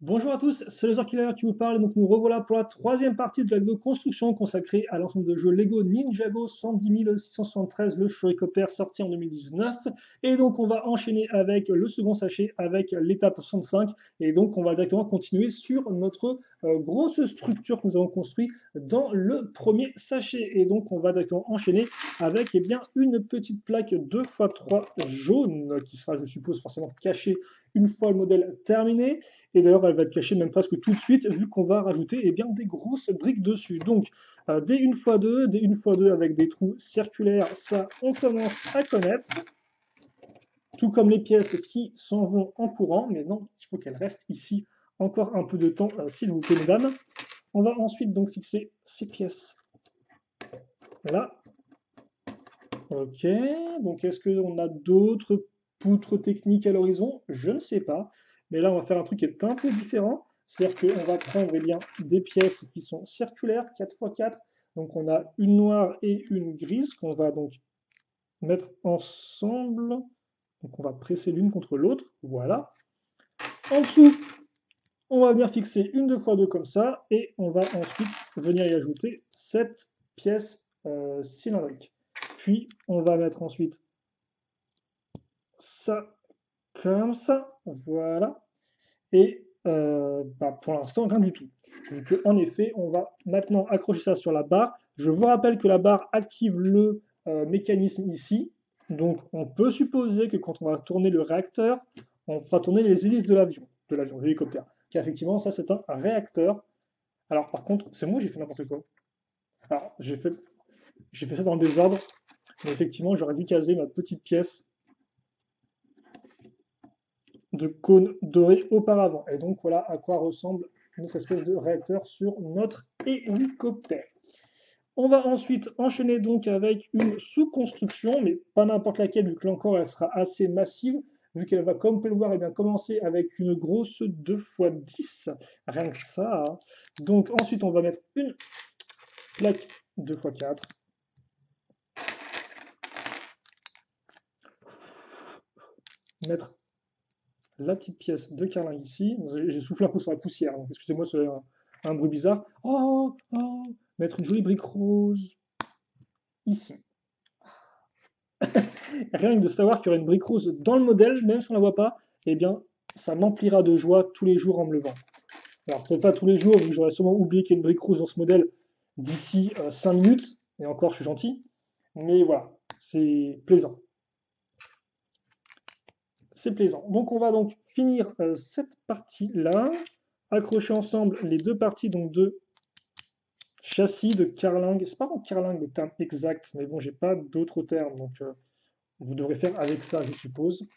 Bonjour à tous, c'est le Killer qui vous parle. Donc nous revoilà pour la troisième partie de la vidéo construction consacrée à l'ensemble de jeux Lego Ninjago 110 673, le Shurikopter sorti en 2019. Et donc on va enchaîner avec le second sachet avec l'étape 65. Et donc on va directement continuer sur notre grosse structure que nous avons construite dans le premier sachet. Et donc on va directement enchaîner avec bien, une petite plaque 2x3 jaune qui sera, je suppose, forcément cachée une fois le modèle terminé. Et d'ailleurs, elle va être cachée même presque tout de suite, vu qu'on va rajouter des grosses briques dessus. Donc, des 1x2, des 1x2 avec des trous circulaires, ça, on commence à connaître. Tout comme les pièces qui s'en vont en courant, mais non, il faut qu'elles restent ici encore un peu de temps, s'il vous plaît, mesdames. On va ensuite donc fixer ces pièces là. Ok, donc est-ce qu'on a d'autres poutres techniques à l'horizon? Je ne sais pas. Mais là, on va faire un truc qui est un peu différent. C'est-à-dire qu'on va prendre bien, des pièces qui sont circulaires, 4x4. Donc on a une noire et une grise qu'on va donc mettre ensemble. Donc on va presser l'une contre l'autre. Voilà. En dessous, on va bien fixer une 2x2 comme ça. Et on va ensuite venir y ajouter cette pièce cylindrique. Puis on va mettre ensuite ça comme ça, voilà. Et pour l'instant, rien du tout. Vu que, en effet, on va maintenant accrocher ça sur la barre. Je vous rappelle que la barre active le mécanisme ici. Donc, on peut supposer que quand on va tourner le réacteur, on fera tourner les hélices de l'hélicoptère. Car effectivement, ça, c'est un réacteur. Alors, par contre, c'est moi, j'ai fait n'importe quoi. Alors, j'ai fait ça dans le désordre. Mais effectivement, j'aurais dû caser ma petite pièce de cône doré auparavant. Et donc voilà à quoi ressemble notre espèce de réacteur sur notre hélicoptère. On va ensuite enchaîner donc avec une sous-construction, mais pas n'importe laquelle, vu que l'encore elle sera assez massive, vu qu'elle va, comme vous pouvez le voir, commencer avec une grosse 2x10, rien que ça. Donc ensuite on va mettre une plaque 2x4, mettre la petite pièce de carlingue ici. J'ai soufflé un peu sur la poussière, donc excusez-moi c'est un bruit bizarre. Oh, oh, mettre une jolie brique rose ici. Rien que de savoir qu'il y aura une brique rose dans le modèle, même si on ne la voit pas, eh bien, ça m'emplira de joie tous les jours en me levant. Alors, peut-être pas tous les jours, vu que j'aurais sûrement oublié qu'il y a une brique rose dans ce modèle d'ici 5 minutes, et encore, je suis gentil. Mais voilà, c'est plaisant. C'est plaisant. Donc, on va donc finir cette partie-là, accrocher ensemble les deux parties donc de châssis, de carlingue. C'est pas en carlingue le terme exact, mais bon, j'ai pas d'autres termes, donc vous devrez faire avec ça, je suppose.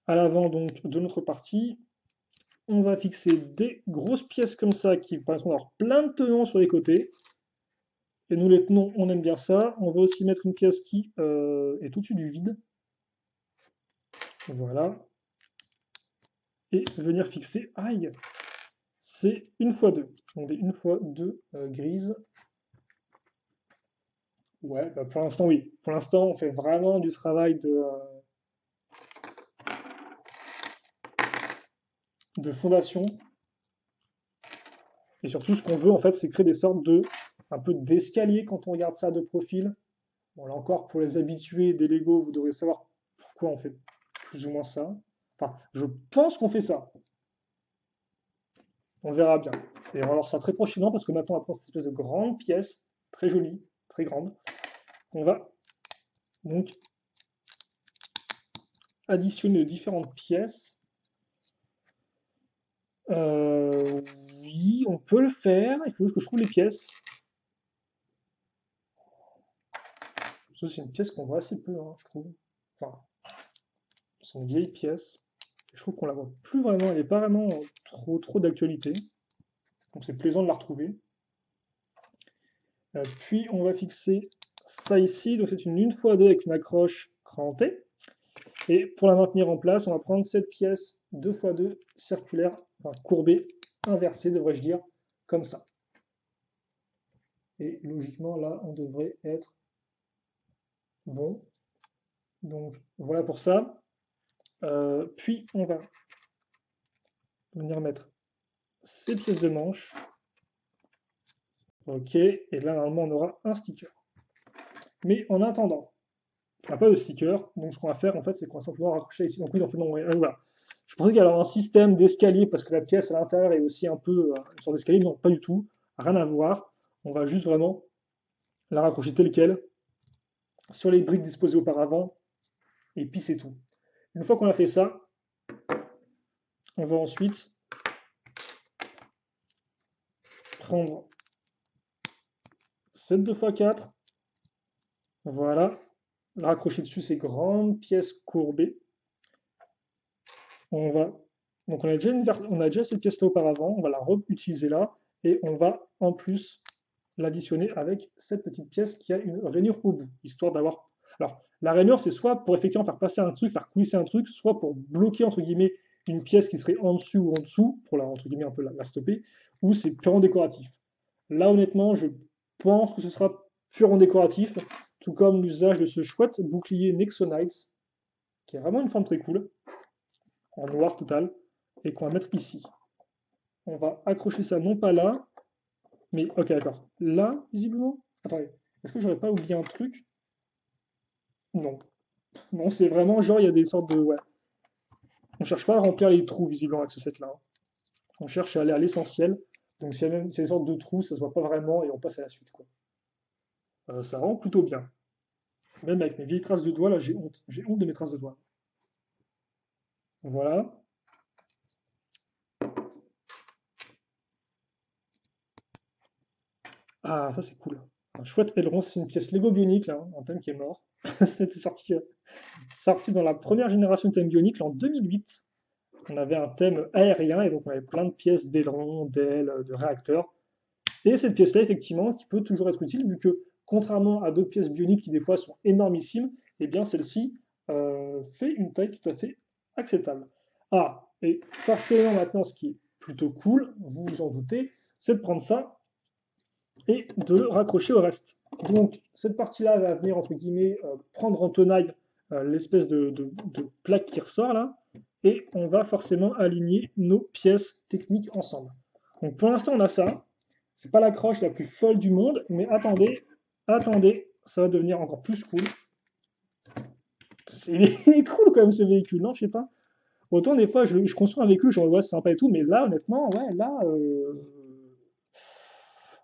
À l'avant donc de notre partie, on va fixer des grosses pièces comme ça qui permettront d'avoir plein de tenons sur les côtés. Et nous, les tenons, on aime bien ça. On va aussi mettre une pièce qui est au-dessus du vide. Voilà. Et venir fixer, aïe, c'est une fois deux. Donc des une fois deux grises. Ouais, bah pour l'instant, oui. Pour l'instant, on fait vraiment du travail de fondation. Et surtout, ce qu'on veut, en fait, c'est créer des sortes de un peu d'escalier quand on regarde ça de profil. Bon, là encore, pour les habitués des Lego, vous devrez savoir pourquoi on fait plus ou moins ça. Enfin, je pense qu'on fait ça. On verra bien. Et on va voir ça très prochainement parce que maintenant, on va prendre cette espèce de grande pièce, très jolie, très grande. On va donc additionner différentes pièces. Euh, oui, on peut le faire. Il faut juste que je trouve les pièces. Ça, c'est une pièce qu'on voit assez peu, hein, je trouve. Enfin, c'est une vieille pièce. Je trouve qu'on la voit plus vraiment. Elle n'est pas vraiment trop d'actualité. Donc c'est plaisant de la retrouver. Puis on va fixer ça ici. Donc c'est une 1x2 avec une accroche crantée. Et pour la maintenir en place, on va prendre cette pièce 2x2 circulaire, enfin courbée, inversée devrais-je dire, comme ça. Et logiquement là, on devrait être bon. Donc voilà pour ça. Puis on va venir mettre ces pièces de manche. Ok, et là, normalement, on aura un sticker. Mais en attendant, on n'a pas de sticker, donc ce qu'on va faire, en fait, c'est qu'on va simplement raccrocher ici. Donc oui, en fait, non, voilà. Je pensais qu'il y avait un système d'escalier, parce que la pièce à l'intérieur est aussi un peu une sorte d'escalier. Non, pas du tout. Rien à voir. On va juste vraiment la raccrocher telle quelle, sur les briques disposées auparavant, et puis c'est tout. Une fois qu'on a fait ça, on va ensuite prendre cette 2x4, voilà, la raccrocher dessus ces grandes pièces courbées. On va, donc on a déjà cette pièce-là auparavant, on va la réutiliser là, et on va en plus l'additionner avec cette petite pièce qui a une rainure au bout, histoire d'avoir... Alors, la rainure, c'est soit pour effectivement faire passer un truc, faire coulisser un truc, soit pour bloquer, entre guillemets, une pièce qui serait en dessus ou en dessous, pour la, entre guillemets, un peu la stopper, ou c'est purement décoratif. Là, honnêtement, je pense que ce sera purement décoratif, tout comme l'usage de ce chouette bouclier Nexonites, qui est vraiment une forme très cool, en noir total, et qu'on va mettre ici. On va accrocher ça non pas là, mais ok d'accord. Là, visiblement. Attendez, est-ce que j'aurais pas oublié un truc? Non. Non, c'est vraiment genre il y a des sortes de. Ouais. On cherche pas à remplir les trous visiblement avec ce set-là, hein. On cherche à aller à l'essentiel. Donc s'il y a même ces sortes de trous, ça se voit pas vraiment et on passe à la suite, quoi. Ça rend plutôt bien. Même avec mes vieilles traces de doigts, là, j'ai honte. J'ai honte de mes traces de doigts. Voilà. Ah, ça c'est cool. Un chouette aileron, c'est une pièce Lego Bionicle, là, un thème qui est mort. C'était sorti dans la première génération de thème Bionicle en 2008. On avait un thème aérien et donc on avait plein de pièces d'ailerons, d'ailes, de réacteurs. Et cette pièce-là, effectivement, qui peut toujours être utile, vu que contrairement à d'autres pièces bioniques qui des fois sont énormissimes, eh bien celle-ci fait une taille tout à fait acceptable. Ah, et forcément maintenant, ce qui est plutôt cool, vous vous en doutez, c'est de prendre ça et de le raccrocher au reste. Donc cette partie-là va venir, entre guillemets, prendre en tenaille l'espèce de plaque qui ressort là, et on va forcément aligner nos pièces techniques ensemble. Donc pour l'instant on a ça, c'est pas l'accroche la plus folle du monde, mais attendez, attendez, ça va devenir encore plus cool. Il est cool quand même ce véhicule, non, je sais pas. Autant des fois je construis un véhicule, je me vois c'est sympa et tout, mais là honnêtement, ouais, là,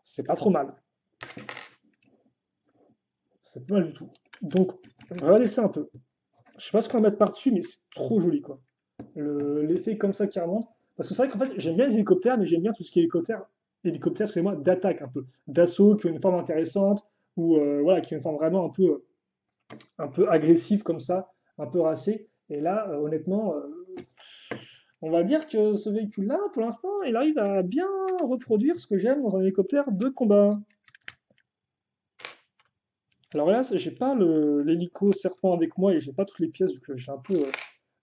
c'est pas trop mal. C'est pas mal du tout. Donc, on va laisser un peu. Je sais pas ce qu'on va mettre par-dessus, mais c'est trop joli, quoi. L'effet comme ça qui remonte. Parce que c'est vrai qu'en fait, j'aime bien les hélicoptères, mais j'aime bien tout ce qui est hélicoptère, excusez-moi, d'attaque un peu, d'assaut, qui ont une forme intéressante, ou voilà, qui ont une forme vraiment un peu agressive comme ça, un peu racée. Et là, honnêtement, on va dire que ce véhicule-là, pour l'instant, il arrive à bien reproduire ce que j'aime dans un hélicoptère de combat. Alors là, j'ai pas l'hélico serpent avec moi et j'ai pas toutes les pièces vu que j'ai un peu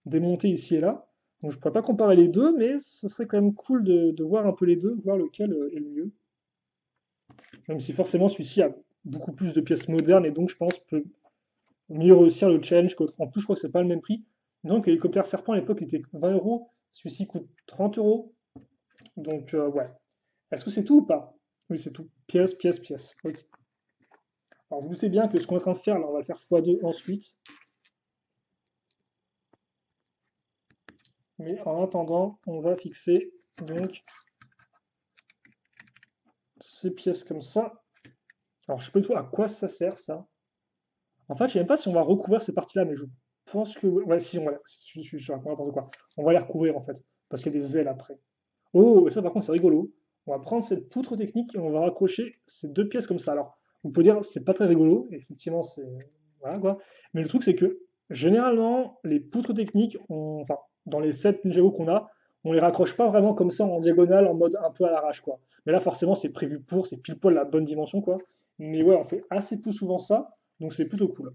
démonté ici et là. Donc je pourrais pas comparer les deux, mais ce serait quand même cool de voir un peu les deux, voir lequel est le mieux. Même si forcément celui-ci a beaucoup plus de pièces modernes et donc je pense peut mieux réussir le challenge qu'autre. En plus, je crois que c'est pas le même prix. Donc l'hélicoptère serpent à l'époque il était 20 euros, celui-ci coûte 30 euros. Donc ouais. Est-ce que c'est tout ou pas? Oui, c'est tout. Pièce, pièce, pièce. Ok. Alors vous doutez bien que ce qu'on est en train de faire là, on va le faire x2 ensuite. Mais en attendant, on va fixer donc ces pièces comme ça. Alors je sais pas du tout à quoi ça sert ça. En fait, je sais même pas si on va recouvrir ces parties-là, mais je pense que ouais, si on va, je raconte n'importe quoi. On va les recouvrir en fait, parce qu'il y a des ailes après. Oh, et ça par contre c'est rigolo. On va prendre cette poutre technique et on va raccrocher ces deux pièces comme ça. Alors, vous pouvez dire c'est pas très rigolo, et effectivement c'est voilà quoi. Mais le truc c'est que généralement les poutres techniques, enfin dans les 7 Ninjago qu'on a, on les raccroche pas vraiment comme ça en diagonale, en mode un peu à l'arrache quoi. Mais là forcément c'est prévu pour, c'est pile poil la bonne dimension quoi. Mais ouais, on fait assez peu souvent ça, donc c'est plutôt cool.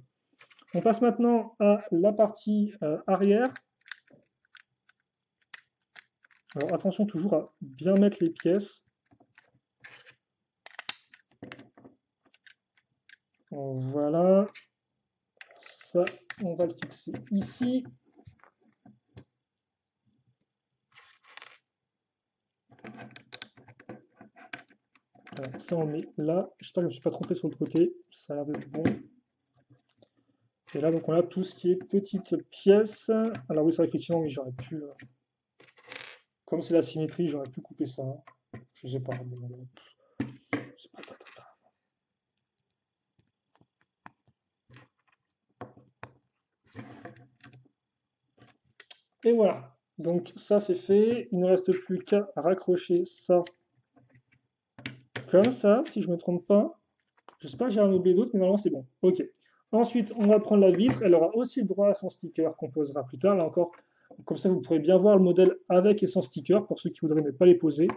On passe maintenant à la partie arrière. Alors attention toujours à bien mettre les pièces. Voilà. Ça, on va le fixer ici. Voilà, ça on met là. J'espère que je ne me suis pas trompé sur le côté. Ça a l'air d'être bon. Et là, donc on a tout ce qui est petites pièces. Alors oui, c'est vrai qu'effectivement, oui, j'aurais pu, comme c'est la symétrie, j'aurais pu couper ça. Je sais pas, mais bon, c'est pas très grave. Et voilà. Donc ça c'est fait. Il ne reste plus qu'à raccrocher ça comme ça, si je ne me trompe pas. J'espère que j'ai rien oublié d'autre, mais normalement c'est bon. Ok. Ensuite, on va prendre la vitre. Elle aura aussi le droit à son sticker qu'on posera plus tard. Là encore, comme ça vous pourrez bien voir le modèle avec et sans sticker pour ceux qui voudraient ne pas les poser.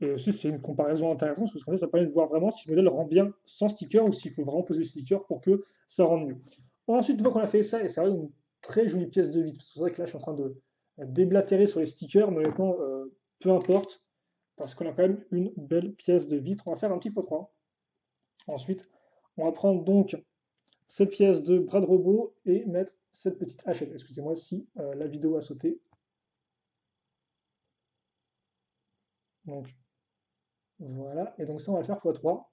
Et aussi, c'est une comparaison intéressante parce que ça permet de voir vraiment si le modèle rend bien sans sticker ou s'il faut vraiment poser le sticker pour que ça rende mieux. Ensuite, une fois qu'on a fait ça, et ça va une très jolie pièce de vitre, parce que c'est vrai que là, je suis en train de déblatérer sur les stickers, mais honnêtement, peu importe, parce qu'on a quand même une belle pièce de vitre. On va faire un petit x3. Ensuite, on va prendre donc cette pièce de bras de robot et mettre cette petite hachette. Excusez-moi si la vidéo a sauté. Donc voilà, et donc ça, on va le faire x3.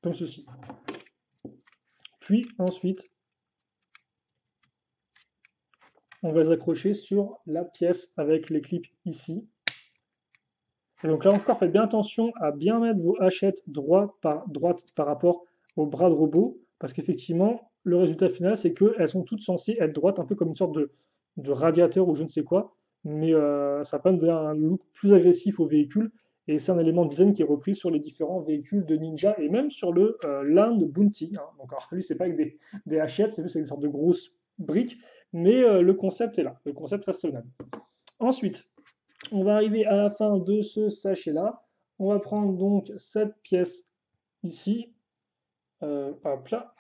Comme ceci. Puis ensuite, on va les accrocher sur la pièce avec les clips ici. Et donc là encore, faites bien attention à bien mettre vos hachettes droite par rapport au bras de robot, parce qu'effectivement, le résultat final, c'est qu'elles sont toutes censées être droites, un peu comme une sorte de radiateur ou je ne sais quoi, mais ça permet de donner un look plus agressif au véhicule, et c'est un élément de design qui est repris sur les différents véhicules de Ninja, et même sur le Land Bounty. Hein. Donc alors, lui, c'est pas avec des hachettes, c'est juste avec des sortes de grosses briques, mais le concept est là, le concept reste le même. Ensuite, on va arriver à la fin de ce sachet-là. On va prendre donc cette pièce ici, hop là,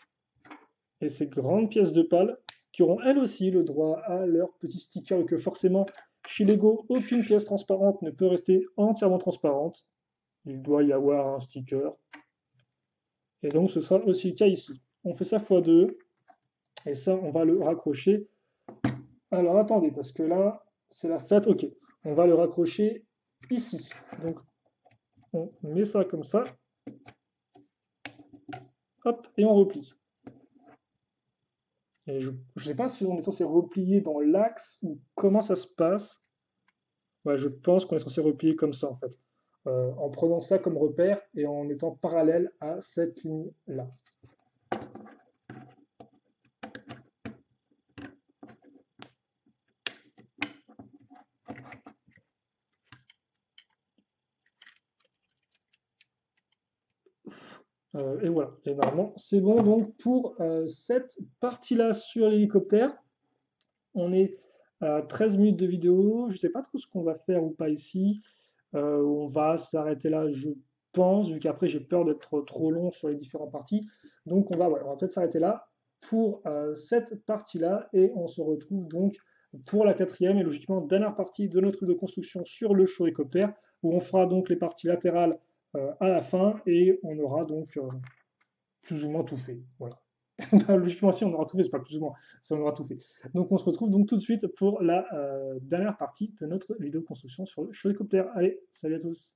et ces grandes pièces de pâle qui auront elles aussi le droit à leur petit sticker, que forcément, chez Lego, aucune pièce transparente ne peut rester entièrement transparente. Il doit y avoir un sticker. Et donc, ce sera aussi le cas ici. On fait ça x2, et ça, on va le raccrocher. Alors, attendez, parce que là, c'est la fête. Ok, on va le raccrocher ici. Donc, on met ça comme ça. Hop, et on replie. Et je ne sais pas si on est censé replier dans l'axe ou comment ça se passe. Ouais, je pense qu'on est censé replier comme ça en fait. En prenant ça comme repère et en étant parallèle à cette ligne-là. Et voilà. Et normalement, c'est bon donc pour cette partie-là sur l'hélicoptère. On est à 13 minutes de vidéo. Je ne sais pas trop ce qu'on va faire ou pas ici. On va s'arrêter là, je pense, vu qu'après j'ai peur d'être trop long sur les différentes parties. Donc on va peut-être s'arrêter là pour cette partie-là et on se retrouve donc pour la quatrième et logiquement dernière partie de notre de construction sur le hélicoptère où on fera donc les parties latérales à la fin et on aura donc plus ou moins tout fait. Voilà. Logiquement, si on aura tout fait, c'est pas plus ou moins, si on aura tout fait. Donc on se retrouve donc tout de suite pour la dernière partie de notre vidéo construction sur le hélicoptère. Allez, salut à tous.